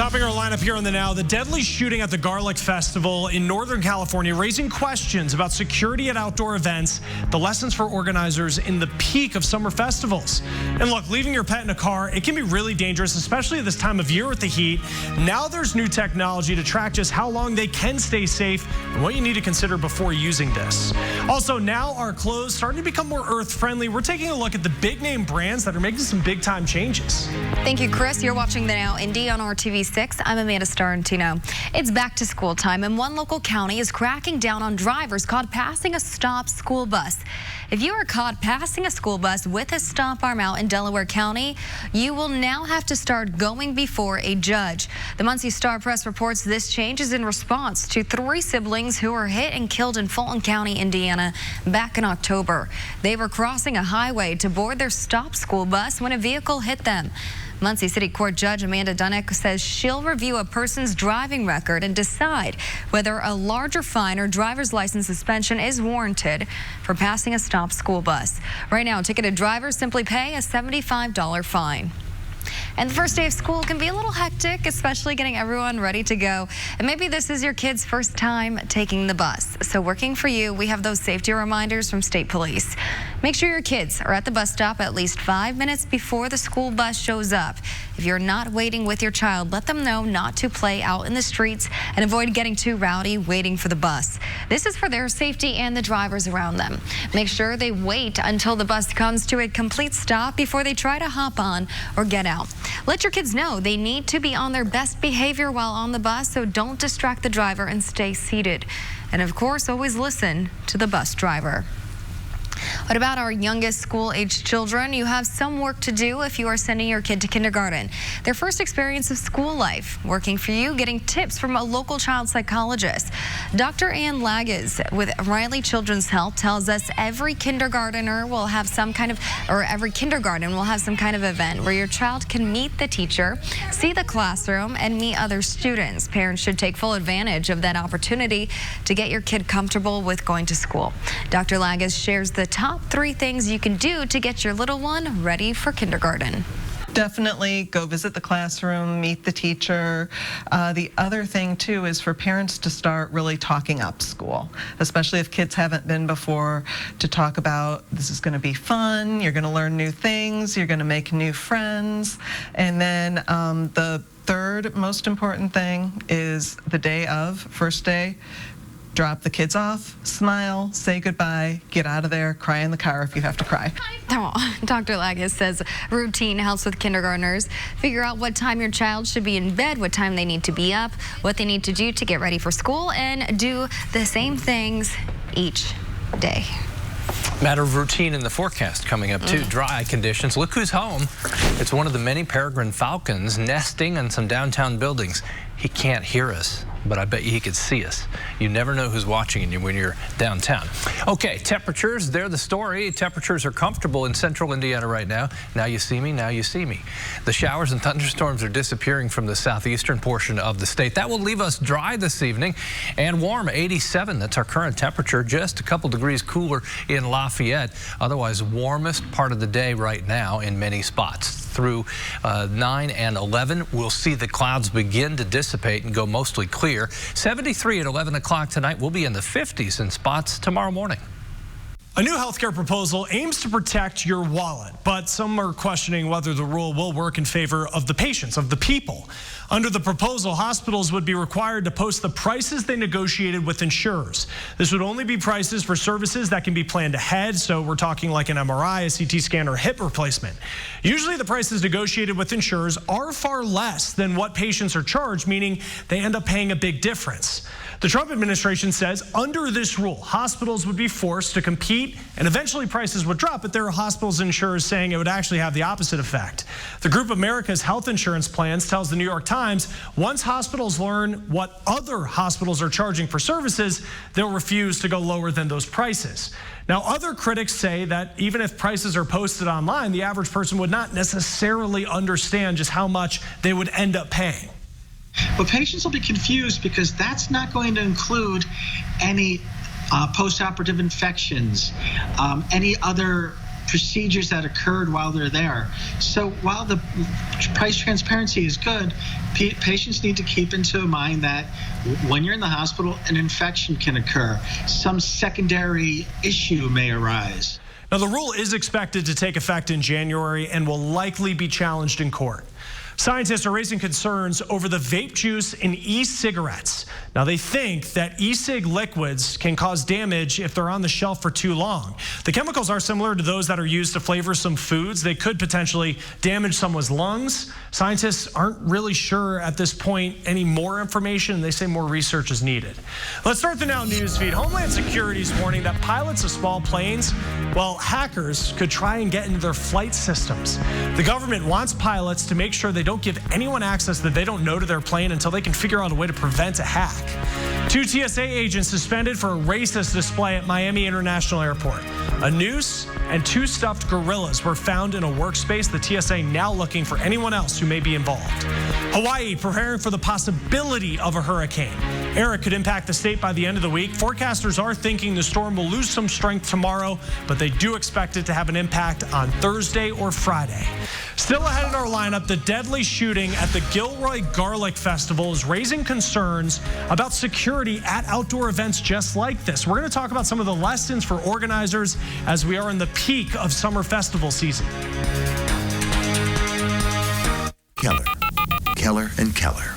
Topping our lineup here on the Now, the deadly shooting at the Garlic Festival in Northern California, raising questions about security at outdoor events, the lessons for organizers in the peak of summer festivals. And look, leaving your pet in a car, it can be really dangerous, especially at this time of year with the heat. Now there's new technology to track just how long they can stay safe and what you need to consider before using this. Also, now our clothes starting to become more earth-friendly. We're taking a look at the big-name brands that are making some big-time changes. Thank you, Chris. You're watching the Now Indy on RTV6. I'm Amanda Starantino. It's back to school time, and one local county is cracking down on drivers caught passing a stop school bus. If you are caught passing a school bus with a stop arm out in Delaware County, you will now have to start going before a judge. The Muncie Star-Press reports this change is in response to 3 siblings who were hit and killed in Fulton County, Indiana, back in October. They were crossing a highway to board their stop school bus when a vehicle hit them. Muncie City Court Judge Amanda Dunnick says she'll review a person's driving record and decide whether a larger fine or driver's license suspension is warranted for passing a stop school bus. Right now, ticketed drivers simply pay a $75 fine. And the first day of school can be a little hectic, especially getting everyone ready to go. And maybe this is your kid's first time taking the bus. So working for you, we have those safety reminders from state police. Make sure your kids are at the bus stop at least 5 minutes before the school bus shows up. If you're not waiting with your child, let them know not to play out in the streets and avoid getting too rowdy waiting for the bus. This is for their safety and the drivers around them. Make sure they wait until the bus comes to a complete stop before they try to hop on or get out. Let your kids know they need to be on their best behavior while on the bus, so don't distract the driver and stay seated. And of course, always listen to the bus driver. What about our youngest school-aged children? You have some work to do if you are sending your kid to kindergarten. Their first experience of school life. Working for you, getting tips from a local child psychologist. Dr. Ann Lagas with Riley Children's Health tells us every kindergarten will have some kind of event where your child can meet the teacher, see the classroom, and meet other students. Parents should take full advantage of that opportunity to get your kid comfortable with going to school. Dr. Lagas shares the top 3 things you can do to get your little one ready for kindergarten. Definitely go visit the classroom, meet the teacher. The other thing, too, is for parents to start really talking up school, especially if kids haven't been before, to talk about this is going to be fun, you're going to learn new things, you're going to make new friends. And then the third most important thing is the day of, first day, drop the kids off, smile, say goodbye, get out of there, cry in the car if you have to cry. Oh, Dr. Lagas says routine helps with kindergartners. Figure out what time your child should be in bed, what time they need to be up, what they need to do to get ready for school, and do the same things each day. Matter of routine in the forecast coming up, too. Dry conditions. Look who's home. It's one of the many peregrine falcons nesting in some downtown buildings. He can't hear us, but I bet you he could see us. You never know who's watching you when you're downtown. Okay, temperatures, they're the story. Temperatures are comfortable in central Indiana right now. Now you see me, now you see me. The showers and thunderstorms are disappearing from the southeastern portion of the state. That will leave us dry this evening and warm, 87. That's our current temperature, just a couple degrees cooler in Lafayette. Otherwise, warmest part of the day right now in many spots. Through 9 and 11, we'll see the clouds begin to dissipate and go mostly clear. 73 at 11 o'clock tonight. We'll be in the 50s in spots tomorrow morning. A new healthcare proposal aims to protect your wallet, but some are questioning whether the rule will work in favor of the patients, of the people. Under the proposal, hospitals would be required to post the prices they negotiated with insurers. This would only be prices for services that can be planned ahead, so we're talking like an MRI, a CT scan, or hip replacement. Usually the prices negotiated with insurers are far less than what patients are charged, meaning they end up paying a big difference. The Trump administration says under this rule, hospitals would be forced to compete and eventually prices would drop, but there are hospitals and insurers saying it would actually have the opposite effect. The group America's Health Insurance Plans tells the New York Times once hospitals learn what other hospitals are charging for services, they'll refuse to go lower than those prices. Now, other critics say that even if prices are posted online, the average person would not necessarily understand just how much they would end up paying. But patients will be confused because that's not going to include any post-operative infections, any other procedures that occurred while they're there. So while the price transparency is good, patients need to keep into mind that when you're in the hospital, an infection can occur. Some secondary issue may arise. Now, the rule is expected to take effect in January and will likely be challenged in court. Scientists are raising concerns over the vape juice in e-cigarettes. Now, they think that e-cig liquids can cause damage if they're on the shelf for too long. The chemicals are similar to those that are used to flavor some foods. They could potentially damage someone's lungs. Scientists aren't really sure at this point any more information. They say more research is needed. Let's start the Now News feed. Homeland Security is warning that pilots of small planes, well, hackers could try and get into their flight systems. The government wants pilots to make sure they don't give anyone access that they don't know to their plane until they can figure out a way to prevent a hack. 2 TSA agents suspended for a racist display at Miami International Airport. A noose and 2 stuffed gorillas were found in a workspace. The TSA now looking for anyone else who may be involved. Hawaii preparing for the possibility of a hurricane. Eric could impact the state by the end of the week. Forecasters are thinking the storm will lose some strength tomorrow, but they do expect it to have an impact on Thursday or Friday. Still ahead in our lineup, the deadly shooting at the Gilroy Garlic Festival is raising concerns about security at outdoor events just like this. We're going to talk about some of the lessons for organizers as we are in the peak of summer festival season. Keller and Keller.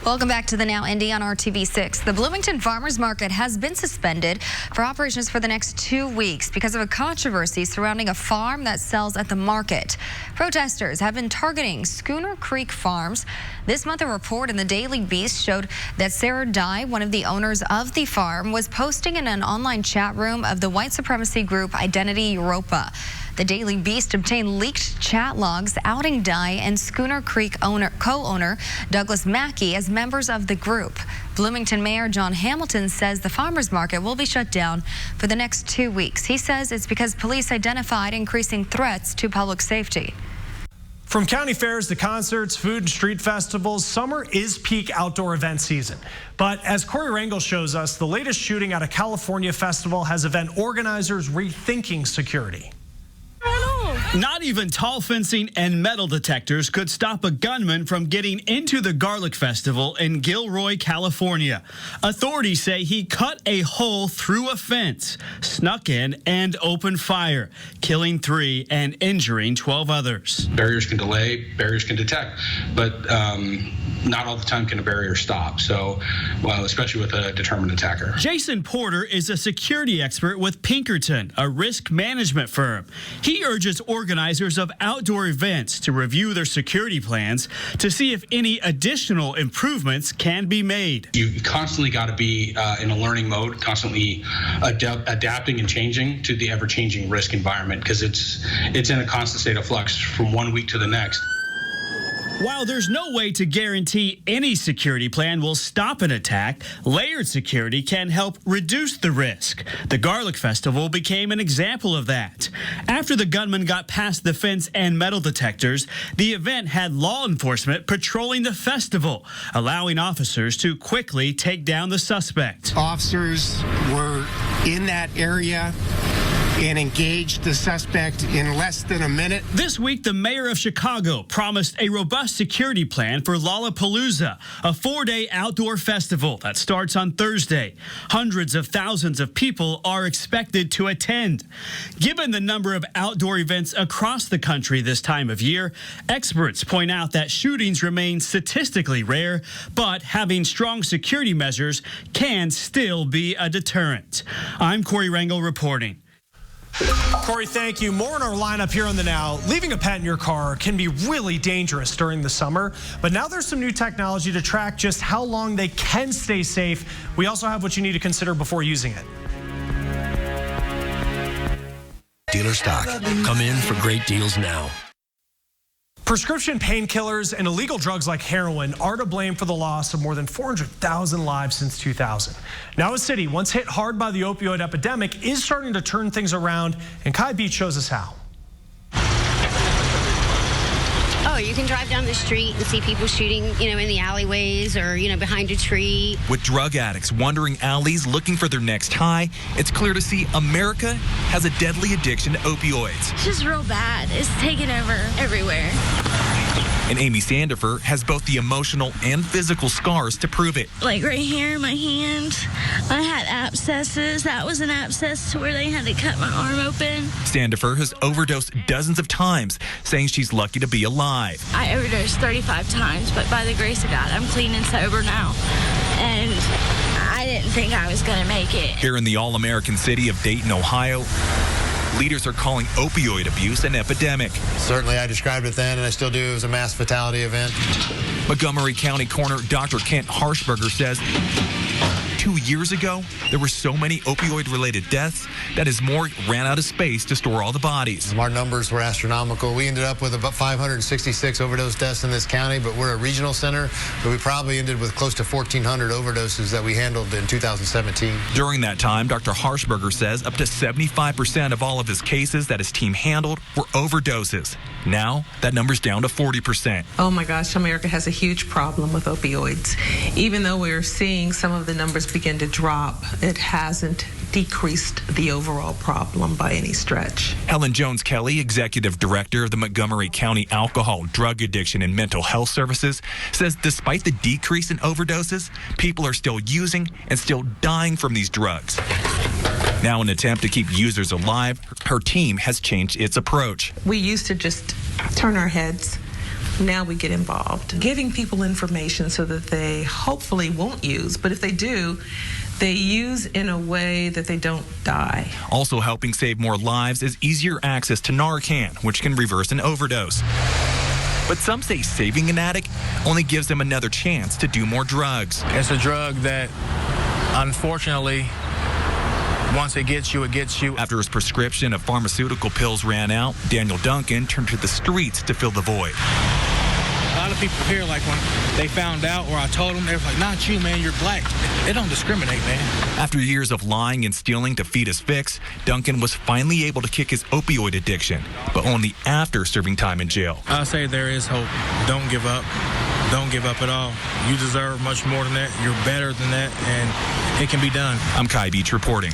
Welcome back to the Now Indy on RTV6. The Bloomington Farmers Market has been suspended for operations for the next 2 weeks because of a controversy surrounding a farm that sells at the market. Protesters have been targeting Schooner Creek Farms. This month, a report in the Daily Beast showed that Sarah Dye, one of the owners of the farm, was posting in an online chat room of the white supremacy group Identity Europa. The Daily Beast obtained leaked chat logs outing Dye and Schooner Creek co-owner Douglas Mackey as members of the group. Bloomington Mayor John Hamilton says the farmers market will be shut down for the next 2 weeks. He says it's because police identified increasing threats to public safety. From county fairs to concerts, food and street festivals, summer is peak outdoor event season. But as Corey Rangel shows us, the latest shooting at a California festival has event organizers rethinking security. Not even tall fencing and metal detectors could stop a gunman from getting into the Garlic Festival in Gilroy, California. Authorities say he cut a hole through a fence, snuck in, and opened fire, killing 3 and injuring 12 others. Barriers can delay, barriers can detect, but not all the time can a barrier stop. So, well, especially with a determined attacker. Jason Porter is a security expert with Pinkerton, a risk management firm. He urges organizers of outdoor events to review their security plans to see if any additional improvements can be made. You constantly got to be in a learning mode, constantly adapting and changing to the ever-changing risk environment, because it's in a constant state of flux from one week to the next. While there's no way to guarantee any security plan will stop an attack, layered security can help reduce the risk. The Garlic Festival became an example of that. After the gunman got past the fence and metal detectors, the event had law enforcement patrolling the festival, allowing officers to quickly take down the suspect. Officers were in that area and engaged the suspect in less than a minute. This week, the mayor of Chicago promised a robust security plan for Lollapalooza, a 4-day outdoor festival that starts on Thursday. Hundreds of thousands of people are expected to attend. Given the number of outdoor events across the country this time of year, experts point out that shootings remain statistically rare, but having strong security measures can still be a deterrent. I'm Corey Rangel reporting. Corey, thank you. More in our lineup here on the Now. Leaving a pet in your car can be really dangerous during the summer, but now there's some new technology to track just how long they can stay safe. We also have what you need to consider before using it. Dealer stock. Come in for great deals now. Prescription painkillers and illegal drugs like heroin are to blame for the loss of more than 400,000 lives since 2000. Now a city once hit hard by the opioid epidemic is starting to turn things around, and Kai Beach shows us how. A Oh, you can drive down the street and see people shooting, in the alleyways or, behind a tree. With drug addicts wandering alleys looking for their next high, it's clear to see America has a deadly addiction to opioids. It's just real bad. It's taken over everywhere. And Amy Sandifer has both the emotional and physical scars to prove it. Like right here in my hand, I had abscesses. That was an abscess to where they had to cut my arm open. Sandifer has overdosed dozens of times, saying she's lucky to be alive. I overdosed 35 times, but by the grace of God, I'm clean and sober now. And I didn't think I was going to make it. Here in the all-American city of Dayton, Ohio, leaders are calling opioid abuse an epidemic. Certainly, I described it then, and I still do. It was a mass fatality event. Montgomery County Coroner Dr. Kent Harshberger says 2 years ago, there were so many opioid-related deaths that his morgue ran out of space to store all the bodies. Our numbers were astronomical. We ended up with about 566 overdose deaths in this county, but we're a regional center, but we probably ended with close to 1,400 overdoses that we handled in 2017. During that time, Dr. Harshberger says up to 75% of all of his cases that his team handled were overdoses. Now, that number's down to 40%. Oh my gosh, America has a huge problem with opioids. Even though we're seeing some of the numbers begin to drop, it hasn't decreased the overall problem by any stretch. Helen Jones-Kelly, Executive Director of the Montgomery County Alcohol, Drug Addiction, and Mental Health Services, says despite the decrease in overdoses, people are still using and still dying from these drugs. Now, in an attempt to keep users alive, her team has changed its approach. We used to just turn our heads. Now we get involved, giving people information so that they hopefully won't use, but if they do, they use in a way that they don't die. Also helping save more lives is easier access to Narcan, which can reverse an overdose. But some say saving an addict only gives them another chance to do more drugs. It's a drug that, unfortunately, once it gets you, it gets you. After his prescription of pharmaceutical pills ran out, Daniel Duncan turned to the streets to fill the void. A lot of people here, like when they found out or I told them, they were like, not you, man, you're black. They don't discriminate, man. After years of lying and stealing to feed his fix, Duncan was finally able to kick his opioid addiction, but only after serving time in jail. I say there is hope. Don't give up. Don't give up at all. You deserve much more than that. You're better than that, and it can be done. I'm Kai Beach reporting.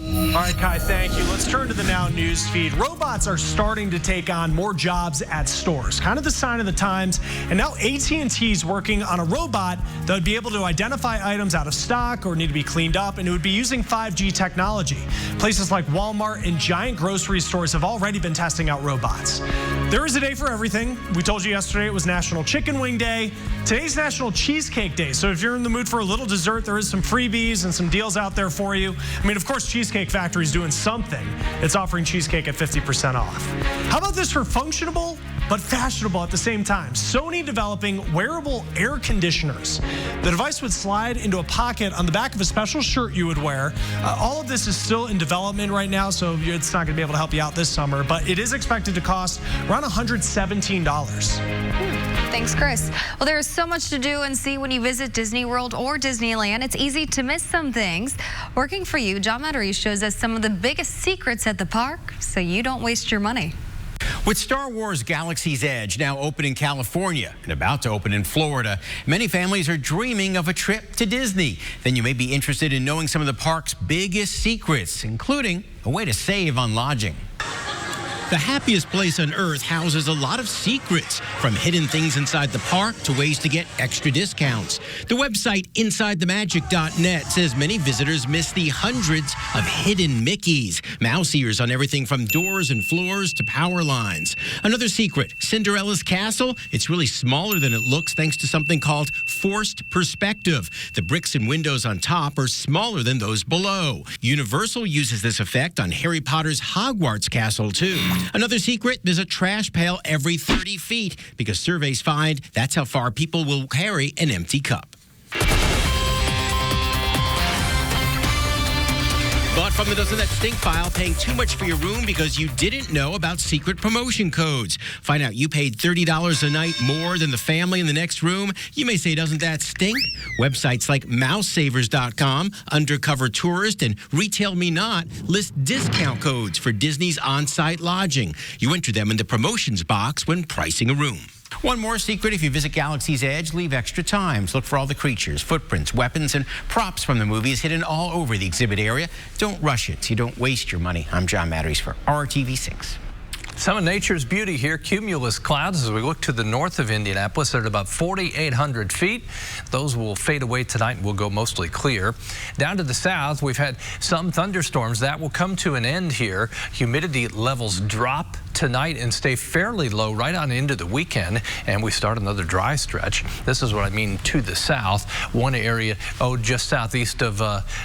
All right, Kai, thank you. Let's turn to the Now News feed. Robots are starting to take on more jobs at stores, kind of the sign of the times. And now AT&T is working on a robot that would be able to identify items out of stock or need to be cleaned up, and it would be using 5G technology. Places like Walmart and giant grocery stores have already been testing out robots. There is a day for everything. We told you yesterday it was National Chicken Wing Day. Today's National Cheesecake Day. So if you're in the mood for a little dessert, there is some freebies and some deals out there for you. I mean, of course, Cheesecake Factory's doing something. It's offering cheesecake at 50% off. How about this for functional but fashionable at the same time? Sony developing wearable air conditioners. The device would slide into a pocket on the back of a special shirt you would wear. All of this is still in development right now, so it's not going to be able to help you out this summer, but it is expected to cost around $117. Thanks, Chris. Well, there is so much to do and see when you visit Disney World or Disneyland. It's easy to miss some things. Working for you, John Mettery shows us some of the biggest secrets at the park so you don't waste your money. With Star Wars Galaxy's Edge now open in California and about to open in Florida, many families are dreaming of a trip to Disney. Then you may be interested in knowing some of the park's biggest secrets, including a way to save on lodging. The happiest place on earth houses a lot of secrets, from hidden things inside the park to ways to get extra discounts. The website InsideTheMagic.net says many visitors miss the hundreds of hidden Mickeys, mouse ears on everything from doors and floors to power lines. Another secret, Cinderella's castle, it's really smaller than it looks thanks to something called forced perspective. The bricks and windows on top are smaller than those below. Universal uses this effect on Harry Potter's Hogwarts castle too. Another secret, there's a trash pail every 30 feet because surveys find that's how far people will carry an empty cup. But from the Doesn't That Stink file, paying too much for your room because you didn't know about secret promotion codes. Find out you paid $30 a night more than the family in the next room. You may say, doesn't that stink? Websites like mousesavers.com, Undercover Tourist, and Retail Me Not list discount codes for Disney's on-site lodging. You enter them in the promotions box when pricing a room. One more secret: if you visit Galaxy's Edge, leave extra times. Look for all the creatures, footprints, weapons, and props from the movies hidden all over the exhibit area. Don't rush it so you don't waste your money. I'm John Matteries for RTV6. Some of nature's beauty here, cumulus clouds as we look to the north of Indianapolis. They're at about 4,800 feet. Those will fade away tonight and will go mostly clear. Down to the south, we've had some thunderstorms. That will come to an end here. Humidity levels drop tonight and stay fairly low right on into the weekend, and we start another dry stretch. This is what I mean to the south. One area, just southeast of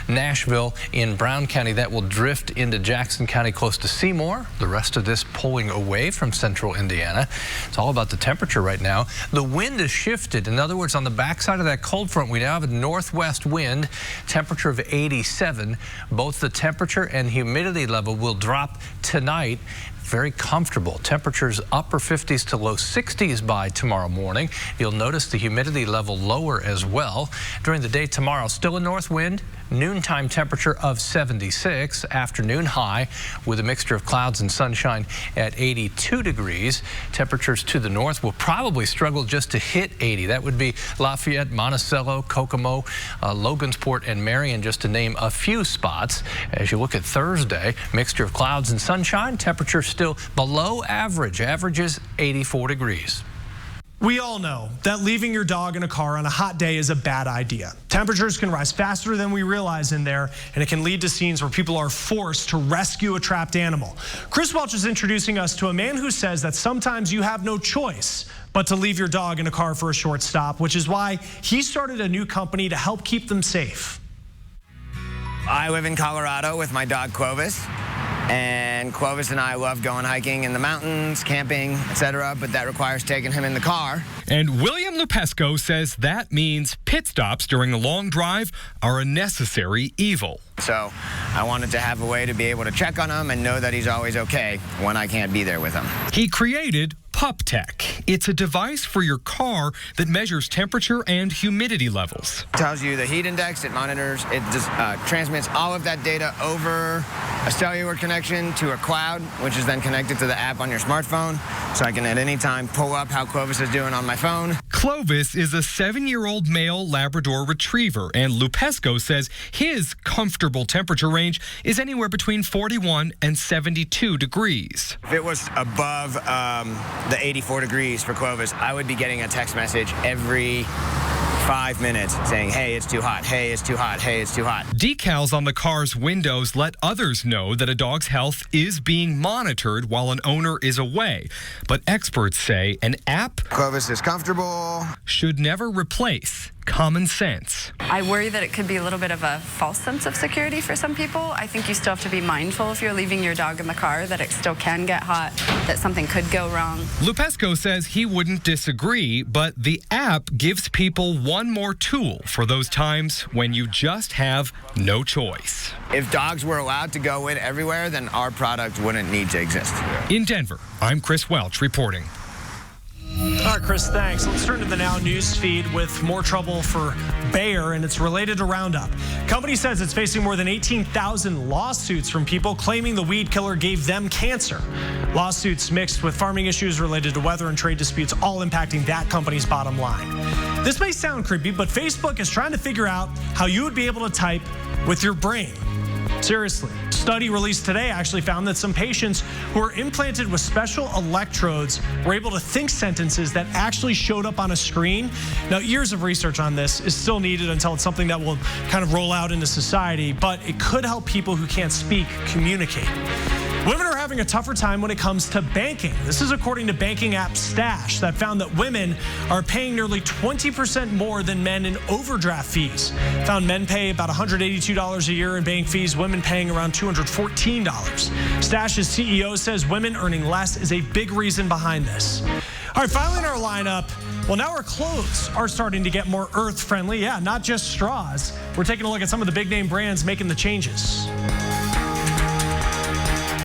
Nashville in Brown County, that will drift into Jackson County close to Seymour. The rest of this pulling away from central Indiana. It's all about the temperature right now. The wind has shifted. In other words, on the backside of that cold front, we now have a northwest wind, temperature of 87. Both the temperature and humidity level will drop tonight. Very comfortable. Temperatures upper 50s to low 60s by tomorrow morning. You'll notice the humidity level lower as well. During the day tomorrow, still a north wind, noontime temperature of 76, afternoon high with a mixture of clouds and sunshine at 82 degrees. Temperatures to the north will probably struggle just to hit 80. That would be Lafayette, Monticello, Kokomo, Logansport, and Marion, just to name a few spots. As you look at Thursday, mixture of clouds and sunshine, temperatures still below average. Average is 84 degrees. We all know that leaving your dog in a car on a hot day is a bad idea. Temperatures can rise faster than we realize in there, and it can lead to scenes where people are forced to rescue a trapped animal. Chris Welch is introducing us to a man who says that sometimes you have no choice but to leave your dog in a car for a short stop, which is why he started a new company to help keep them safe. I live in Colorado with my dog Clovis. And Clovis and I love going hiking in the mountains, camping, etc., but that requires taking him in the car. And William Lupesco says that means pit stops during a long drive are a necessary evil. So I wanted to have a way to be able to check on him and know that he's always okay when I can't be there with him. He created Pup Tech. It's a device for your car that measures temperature and humidity levels. It tells you the heat index, it monitors, it just transmits all of that data over a cellular connection to a cloud, which is then connected to the app on your smartphone, so I can at any time pull up how Clovis is doing on my phone. Clovis is a 7-year-old male Labrador Retriever, and Lupesco says his comfortable temperature range is anywhere between 41 and 72 degrees. If it was above the 84 degrees for Clovis, I would be getting a text message every 5 minutes saying, hey, it's too hot, hey, it's too hot, hey, it's too hot. Decals on the car's windows let others know that a dog's health is being monitored while an owner is away. But experts say an app Clovis is comfortable should never replace common sense. I worry that it could be a little bit of a false sense of security for some people. I think you still have to be mindful if you're leaving your dog in the car that it still can get hot, that something could go wrong. Lupesco says he wouldn't disagree, but the app gives people one more tool for those times when you just have no choice. If dogs were allowed to go in everywhere, then our product wouldn't need to exist. In Denver, I'm Chris Welch reporting. All right, Chris, thanks. Let's turn to the Now News feed with more trouble for Bayer, and it's related to Roundup. Company says it's facing more than 18,000 lawsuits from people claiming the weed killer gave them cancer. Lawsuits mixed with farming issues related to weather and trade disputes, all impacting that company's bottom line. This may sound creepy, but Facebook is trying to figure out how you would be able to type with your brain. Seriously, a study released today actually found that some patients who were implanted with special electrodes were able to think sentences that actually showed up on a screen. Now, years of research on this is still needed until it's something that will kind of roll out into society, but it could help people who can't speak communicate. Women are having a tougher time when it comes to banking. This is according to banking app Stash that found that women are paying nearly 20% more than men in overdraft fees. Found men pay about $182 a year in bank fees, women paying around $214. Stash's CEO says women earning less is a big reason behind this. All right, finally in our lineup, well, now our clothes are starting to get more earth-friendly. Yeah, not just straws. We're taking a look at some of the big-name brands making the changes.